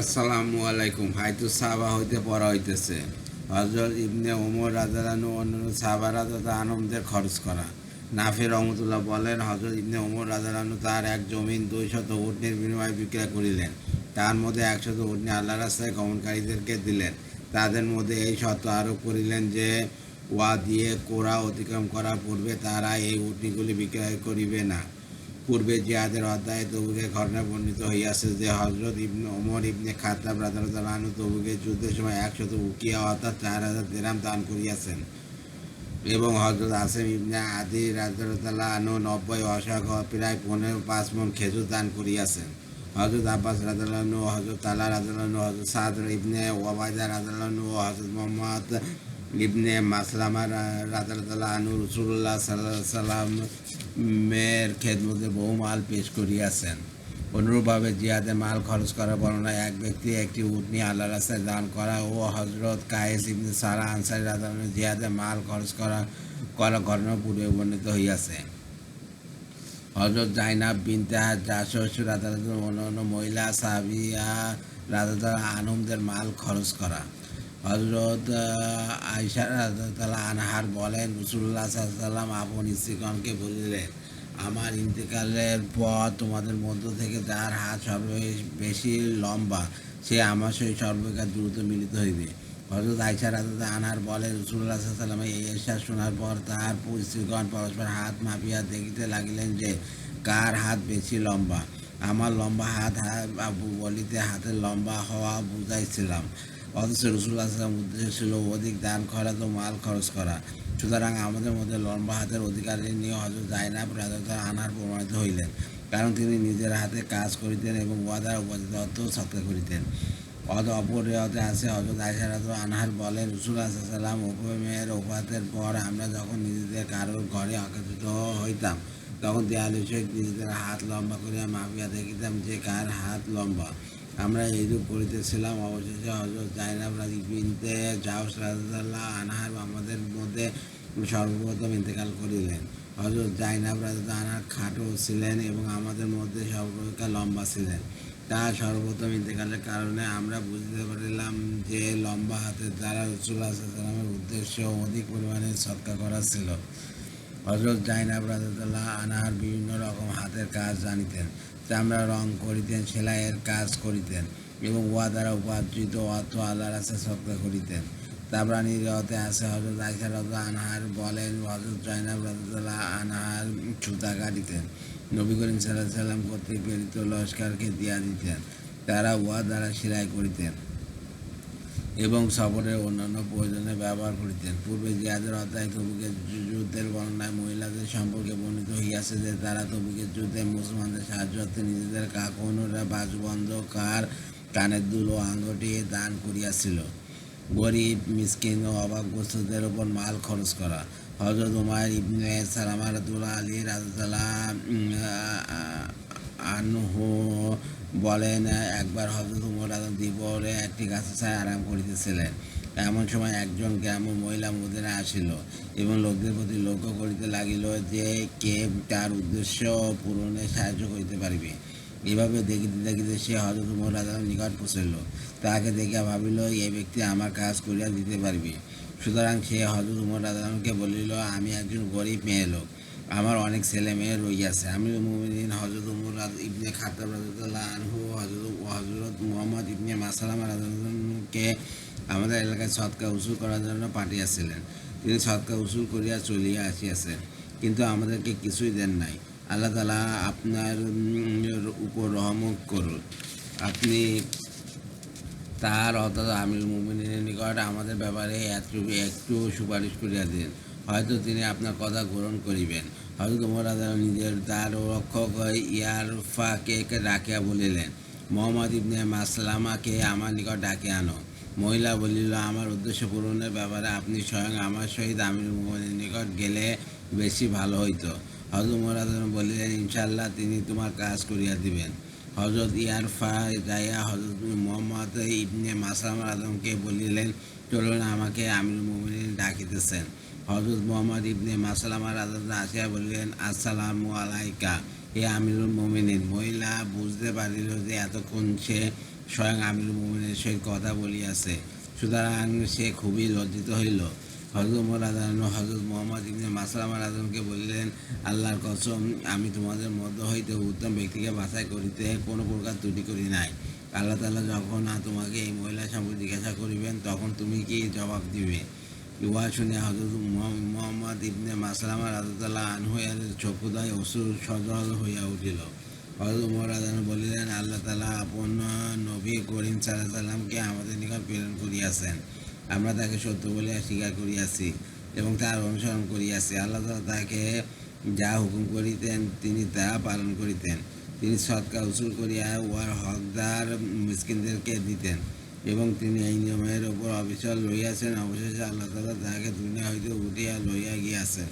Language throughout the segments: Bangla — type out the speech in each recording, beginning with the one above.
আসসালামু আলাইকুম। হাইতু সাহাবা হইতে পড়া হইতেছে হজরত ইবনে ওমর রাদিয়াল্লাহু অন্যান্য সাহাবারা তথা আনন্দের খরচ করা। নাফি রহমতুল্লাহ বলেন, হজরত ইবনে ওমর রাদিয়াল্লাহু তার এক জমিন 200 উটনীর বিনিময়ে বিক্রয় করিলেন। তার মধ্যে 100 উটনী আল্লাহ রাস্তায় গমনকারীদেরকে দিলেন। তাদের মধ্যে এই শর্ত আরোপ করিলেন যে, ওয়াদিয়ে কোরা অতিক্রম করার পূর্বে তারা এই উটনীগুলি বিক্রয় করিবে না। পূর্বে জিহাদের অধ্যায়ে তবুকের ঘটনা বর্ণিত হইয়াছে যে, হজরত ইবনে ওমর ইবনে খাত্তাব রাদিয়াল্লাহু আনহু তবুকের যুদ্ধের সময় 100 উকিয়া অর্থাৎ 4000 দিরহাম দান করিয়াছেন এবং হজরত আসিম ইবনে আদি রাদিয়াল্লাহু আনহু 90 অশ্বখ প্রায় 5 মণ খেজুর দান করিয়াছেন। হজরত আব্বাস রাদিয়াল্লাহু আনহু, হজরত তালা রাদিয়াল্লাহু আনহু, হজরত সাদ ইবনে ওবায়দা রাদিয়াল্লাহু আনহু ও হজরত মুহাম্মদ ইবনে মাসলামা রাদিয়াল্লাহু আনহু রাসূলুল্লাহ সাল্লাল্লাহু আলাইহি সাল্লামের খেদমতে বহু মাল পেশ করিয়াছেন। অনুরূপভাবে জিহাদে মাল খরচ করার বর্ণনায় এক ব্যক্তি একটি উটনী আল্লাহর রাস্তায় দান করা ও হজরত কায়েস ইবনে সারা আনসারী রাদিয়াল্লাহু আনহু জিহাদে মাল খরচ করা ঘটনা পূর্বে বর্ণিত হইয়াছে। হজরত জাইনাব বিনতে জাহশ রাদিয়াল্লাহু আনহা অন্যান্য মহিলা সাহাবিয়া রাদিয়াল্লাহু আনহুমদের মাল খরচ করা। হজরত আয়েশা রাদিয়াল্লাহু আনহার বলেন, রাসূলুল্লাহ সাল্লাল্লাহু আলাইহি ওয়াসাল্লাম আপন স্ত্রীগণকে বলিলেন, আমার ইন্তেকালের পর তোমাদের মধ্য থেকে যার হাত সর্ববেশি লম্বা সে আমার সহিত সর্বাপেক্ষা দ্রুত মিলিত হইবে। হজরত আয়েশা রাদিয়াল্লাহু আনহার বলেন, রাসূলুল্লাহ সাল্লাল্লাহু আলাইহি ওয়াসাল্লাম এই ইরশাদ শোনার পর তাহার স্ত্রীগণ পরস্পর হাত মাপিয়া দেখিতে লাগিলেন যে কার হাত বেশি লম্বা। আমার লম্বা হাত বলিতে হাতের লম্বা হওয়া বুঝাইছিলাম, অথচ রাসূলুল্লাহ সাল্লাল্লাহু আলাইহি ওয়াসাল্লাম উদ্দেশ্য ছিল অধিক দান করা তো মাল খরচ করা। সুতরাং আমাদের মধ্যে লম্বা হাতের অধিকারী নিয়ে হজরত জাইনাব রাদিয়াল্লাহু আনহা প্রমাণিত হইলেন, কারণ তিনি নিজের হাতে কাজ করিতেন এবং উহাদের উপার্জিত অর্থ সৎকার করিতেন। অপর রেওয়াতে আছে, হজরত আয়েশা রাদিয়াল্লাহু আনহা বলেন, রাসূলুল্লাহ সাল্লাল্লাহু আলাইহি ওয়াসাল্লাম উভয়ের ওফাতের পর আমরা যখন নিজেদের কারোর ঘরে একত্রিত হইতাম তখন দেয়ালের সহিত নিজেদের হাত লম্বা করিয়া মাপিয়া দেখিতাম যে কার হাত লম্বা। আমরা এইরূপ করিতেছিলাম। অবশেষে হজরত জাইনাব বিনতে জাহশ রাদিয়াল্লাহু আনহা আমাদের মধ্যে সর্বপ্রথম ইন্তেকাল করিলেন। হজরত জাইনাব রাদিয়াল্লাহু আনহা খাটো ছিলেন এবং আমাদের মধ্যে সর্বাপেক্ষা লম্বা ছিলেন। তার সর্বপ্রথম ইন্তেকালের কারণে আমরা বুঝতে পারিলাম যে লম্বা হাতের দ্বারা রাসূলুল্লাহ সাল্লাল্লাহু আলাইহি ওয়াসাল্লামের উদ্দেশ্য অধিক পরিমাণে সৎকার করা ছিল। হজরত জাইনাব রাদিয়াল্লাহু আনহা বিভিন্ন রকম হাতের কাজ জানিতেন। চামড়া রং করিতেন, সেলাইয়ের কাজ করিতেন এবং উহা দ্বারা উপার্জিত অর্থ আল্লাহর রাস্তায় সৎকার করিতেন। তাবরানী রিওয়ায়াতে আছে, হজরত আয়েশা রাদিয়াল্লাহু আনহা বলেন, হজরত জাইনাব রাদিয়াল্লাহু আনহা সুতা কাটিতেন, নবী করিম সাল্লাল্লাহু আলাইহি ওয়াসাল্লাম কর্তৃক প্রেরিত লস্করকে দিয়া দিতেন, তারা উহা দ্বারা সেলাই করিতেন এবং সফরের অন্যান্য প্রয়োজনে ব্যবহার করিতেন। পূর্বে জিহাদের অধ্যায়ে তবুকের যুদ্ধের বর্ণনায় মহিলাদের সম্পর্কে বর্ণিত হইয়াছে যে তারা তবুকের যুদ্ধে মুসলমানদের সাহায্যার্থে নিজেদের কাকনুরা, বাজুবন্ধ, কানের দুল ও আঙ্গুটি দান করিয়াছিল। গরিব, মিসকিন ও অভাবগ্রস্তদের উপর মাল খরচ করা। হজরত উমাইর ইবনে সালামা রাদিয়াল্লাহু আনহু বলেন, একবার হজরত উমর দ্বীপরে একটি গাছের ছায়ায় আরাম করিতেছিলেন। এমন সময় একজন গ্রাম্য মহিলা মদিনা আসিল এবং লোকদের প্রতি লক্ষ্য করিতে লাগিল যে কে তার উদ্দেশ্য পূরণে সাহায্য করিতে পারিবে। এভাবে দেখিতে দেখিতে সে হজরত উমর রাদিয়াল্লাহু নিকট পৌঁছিল। তাহাকে দেখিয়া ভাবিল, এই ব্যক্তি আমার কাজ করিয়া দিতে পারিবে। সুতরাং সে হজরত উমর রাদিয়াল্লাহুকে বলিল, আমি একজন গরিব মেয়ে লোক, আমার অনেক ছেলে মেয়ে রইয়াছে। আমিরুল মুমিনিন হজরত উমর ইবনে খাত্তাব রাদিয়াল্লাহু আনহু হজরত মুহাম্মদ ইবনে মাসলামা রাদিয়াল্লাহু আনহুকে আমাদের এলাকায় সৎকার উসুল করার জন্য পাঠিয়েছিলেন। তিনি সৎকার উসুল করিয়া চলিয়া আসিয়াছেন, কিন্তু আমাদেরকে কিছুই দেন নাই। আল্লাহ তাআলা আপনার উপর রহমত করুন। আপনি তার অর্থাৎ আমিরুল মুমিনিনের নিকট আমাদের ব্যাপারে একটু সুপারিশ করিয়া দিন, হয়তো তিনি আপনার কথা গ্রহণ করিবেন। হযরত ওমর রাদিয়াল্লাহু নিজের দ্বার রক্ষক ইয়ারফাকে ডাকিয়া বলিলেন, মুহাম্মদ ইবনে মাসলামাকে আমার নিকট ডাকিয়া আনো। মহিলা বলিল, আমার উদ্দেশ্য পূরণের ব্যাপারে আপনি স্বয়ং আমার সহিত আমিরুল মুমিনিনের নিকট গেলে বেশি ভালো হইত। হযরত ওমর রাদিয়াল্লাহু বলিলেন, ইনশাআল্লাহ তিনি তোমার কাজ করিয়া দিবেন। হজরত ইয়ারফা যাইয়া হজরত মুহাম্মদ ইবনে মাসলামা রাদিয়াল্লাহুকে বলিলেন, চলুন, আমাকে আমিরুল মুমিনিন ডাকিতেছেন। হজরত মুহাম্মদ ইবনে মাসলামা রাদিয়াল্লাহু আসিয়া বলিলেন, আসসালামু আলাইকা। হে আমিরুল মুমিনিন। মহিলা বুঝতে পারিল যে এতক্ষণ সে স্বয়ং আমিরুল মুমিনের সহিত কথা বলিয়াছে, সুতরাং সে খুবই লজ্জিত হইল। হযরত ওমর রাদিয়াল্লাহু আনহু হযরত মুহাম্মদ ইবনে মাসলামা রাদিয়াল্লাহু আনহুকে বলিলেন, আল্লাহর কসম, আমি তোমাদের মধ্য হইতে উত্তম ব্যক্তিকে বাছাই করিতে কোনো প্রকার ত্রুটি করি নাই। আল্লাহ তাআলা যখন তোমাকে এই মহিলা সম্পর্কে জিজ্ঞাসা করিবেন, তখন তুমি কি জবাব দিবে? উহা শুনিয়া হযরত মুহাম্মদ ইবনে মাসলামা রাদিয়াল্লাহু আনহু এর চক্ষুদ্বয় অশ্রু সজল হইয়া উঠিল। হযরত ওমর রাদিয়াল্লাহু আনহু বলিলেন, আল্লাহ তাআলা আপন নবী করিম সাল্লাল্লাহু আলাইহি ওয়াসাল্লামকে আমাদের নিকট প্রেরণ করিয়াছেন। আমরা তাকে সত্য বলিয়া স্বীকার করিয়াছি এবং তার অনুসরণ করিয়াছি। আল্লাহ তাআলা তাকে যা হুকুম করিতেন তিনি তা পালন করিতেন। তিনি সদকা উসুল করিয়া উহার হকদার মিসকিনদেরকে দিতেন এবং তিনি এই নিয়মের ওপর অবিচল রহিয়াছেন। অবশেষে আল্লাহ তাআলা তাহাকে দুনিয়া হইতে উঠিয়া লইয়া গিয়াছেন।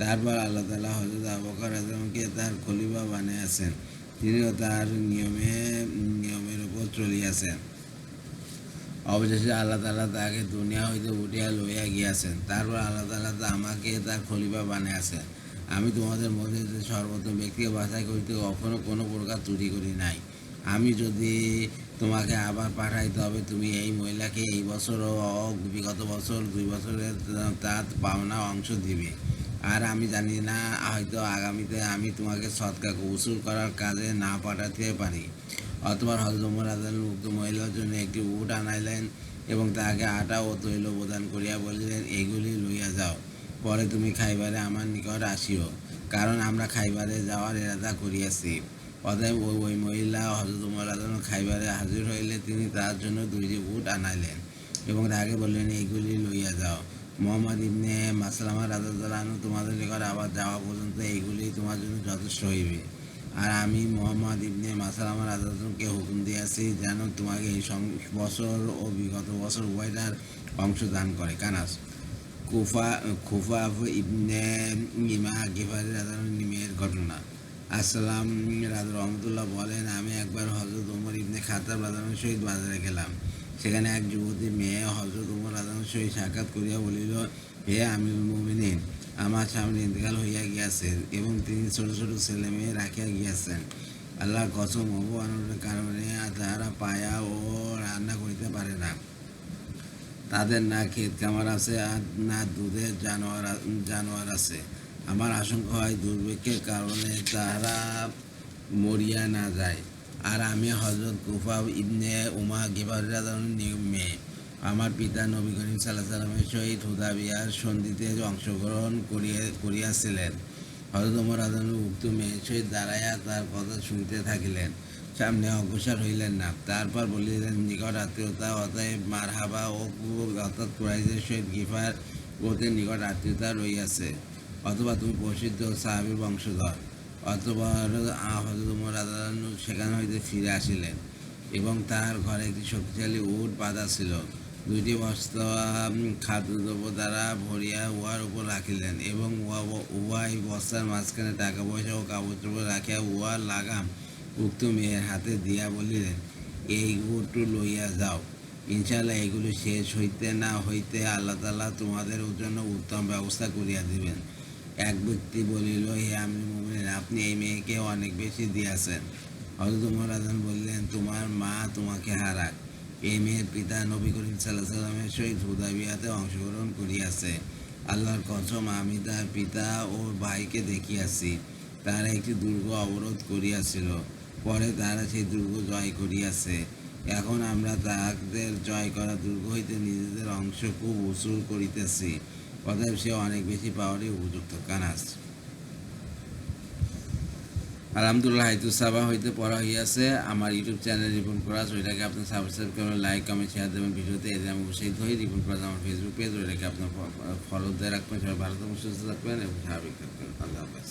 তারপর আল্লাহ তাআলা হযরত আবু বকর রাদিয়াল্লাহু আনহুকে তার খলিফা বানাইয়াছেন। তিনিও তার নিয়মের উপর চলিয়াছেন। অবশেষে আল্লাহ তাআলা তাহাকে দুনিয়া হইতে উঠিয়া লইয়া গিয়াছেন। তারপর আল্লাহ তাআলা আমাকে তার খলিফা বানাইয়াছেন। আমি তোমাদের মধ্যে সর্বোত্তম ব্যক্তিকে বাছাই করিতে কখনো কোনো প্রকার ত্রুটি করি নাই। আমি যদি তোমাকে আবার পাঠাই, তবে তুমি এই মহিলাকে এই বছর ও বিগত বছর 2 বছরের তার পাওনা অংশ দিবে। আর আমি জানি না, হয়তো আগামীতে আমি তোমাকে সদকা উসুল করার কাজে না পাঠাতে পারি। অতঃপর হযরত ওমর রাদিয়াল্লাহু আনহু উক্ত মহিলার জন্য একটি উট আনাইলেন এবং তাহাকে আটা ও তৈল প্রদান করিয়া বলিলেন, এইগুলি লইয়া যাও। পরে তুমি খাইবারে আমার নিকট আসিও, কারণ আমরা খাইবারে যাওয়ার ইরাদা করিয়াছি। অতএব ওই মহিলা হযরত ওমর রাদিয়াল্লাহু আনহু খাইবারে হাজির হইলে তিনি তার জন্য 2টি উট আনাইলেন এবং তাহাকে বললেন, এইগুলি লইয়া যাও। মুহাম্মদ ইবনে মাসলামা রাদিয়াল্লাহু আনহু তোমাদের নিকট আবার যাওয়া পর্যন্ত এইগুলি তোমার জন্য যথেষ্ট হইবে। আর আমি মুহাম্মদ ইবনে মাসলামা রাদিয়াল্লাহু আনহুকে হুকুম দিয়াছি যেন তোমাকে এই বছর ও বিগত বছর উভয়টার অংশ দান করে। কানাস খুফাফ ইবনে ইমা গিফারি রাদিয়াল্লাহু আনহু ঘটনা। আসসালাম রহমতুল্লাহ বলেন, আমি একবার হযরত ওমর ইবনে খাত্তাব রাদিয়াল্লাহু আনহুর সহিত বাজারে গেলাম। সেখানে এক যুবতী মেয়ে হযরত ওমর রাদিয়াল্লাহু আনহুর সহিত সাক্ষাৎ করিয়া বলিল, হে আমিরুল মুমিনিন, আমার স্বামীর ইন্তেকাল হইয়া গিয়াছে এবং তিনি ছোট ছোট ছেলে মেয়ে রাখিয়া গিয়াছেন। আল্লাহর কসম, অপমানের কারণে তাহারা পায়া ও রান্না করিতে পারে না। তাদের না ক্ষেত খামার আছে আর না দুধের জানোয়ার আছে। আমার আশঙ্কা হয় দুর্ভিক্ষের কারণে তাহারা মরিয়া না যায়। আর আমি হযরত খুফাফ ইবনে উমা গিফারি রাদিয়াল্লাহু আনহুর মেয়ে। আমার পিতা নবী করিম সাল্লাল্লাহু আলাইহি ওয়াসাল্লামের সহিত হুদায়বিয়ার সন্ধিতে অংশগ্রহণ করিয়াছিলেন। হযরত ওমর রাদিয়াল্লাহু আনহু উক্ত মেয়ের সহিত দাঁড়াইয়া তার কথা শুনিতে থাকিলেন, সামনে অগ্রসর হইলেন না। তারপর বলিলেন, নিকট আত্মীয়তা, অতএব মারহাবা ও অর্থাৎ কুরাইশের সহিত গিফার গোত্রের নিকট আত্মীয়তা রহিয়াছে, অথবা তুমি প্রসিদ্ধ সাহাবীর বংশধর। অতঃপর হযরত ওমর রাদিয়াল্লাহু আনহু সেখান হইতে ফিরে আসিলেন এবং তাহার ঘরে একটি শক্তিশালী উট বাঁধা ছিল। 2টি বস্তা খাদ্যদ্রব্য দ্বারা ভরিয়া উহার উপর রাখিলেন এবং উহাই বস্তার মাঝখানে টাকা পয়সা ও কাপড়চোপড় রাখিয়া উহার লাগাম উক্ত মেয়ের হাতে দিয়া বলিলেন, এই উট লইয়া যাও। ইনশাআল্লাহ এগুলি শেষ হইতে না হইতে আল্লাহ তাআলা তোমাদের জন্য উত্তম ব্যবস্থা করিয়া দিবেন। এক ব্যক্তি বলিল, হে আমিরুল মুমিনিন, আপনি এই মেয়েকে অনেক বেশি দিয়াছেন। হযরত ওমর রাদিয়াল্লাহু আনহু বললেন, তোমার মা তোমাকে হারাক। এই মেয়ের পিতা নবী করিম সাল্লাল্লাহু আলাইহি ওয়াসাল্লামের সহিত হুদায়বিয়াতে অংশগ্রহণ করিয়াছে। আল্লাহর কসম, আমি তার পিতা ও ভাইকে দেখিয়াছি। তারা একটি দুর্গ অবরোধ করিয়াছিল, পরে তারা সেই দুর্গ জয় করিয়াছে। এখন আমরা তাহাদের জয় করা দুর্গ হইতে নিজেদের অংশ খুব উসুল করিতেছি। অতএব সে অনেক বেশি পাওয়ারই উপযুক্ত। কানাস আলহামদুলিল্লাহ হাইতুসাবা হইতে পড়া হইয়াছে। আমার ইউটিউব চ্যানেল রিপন কোরাস, ওইটাকে আপনার সাবস্ক্রাইব করবেন, লাইক কমেন্ট শেয়ার দেবেন ভিডিওতে। এতে আমি উৎসাহিত হই। রিপন কোরাস আমার ফেসবুক পেজ, ওইটাকে আপনার ফলো দিয়ে রাখবেন। সবাই ভালো থাকবেন, সুস্থ থাকবেন এবং স্বাভাবিক থাকবেন। আল্লাহ হাফেজ।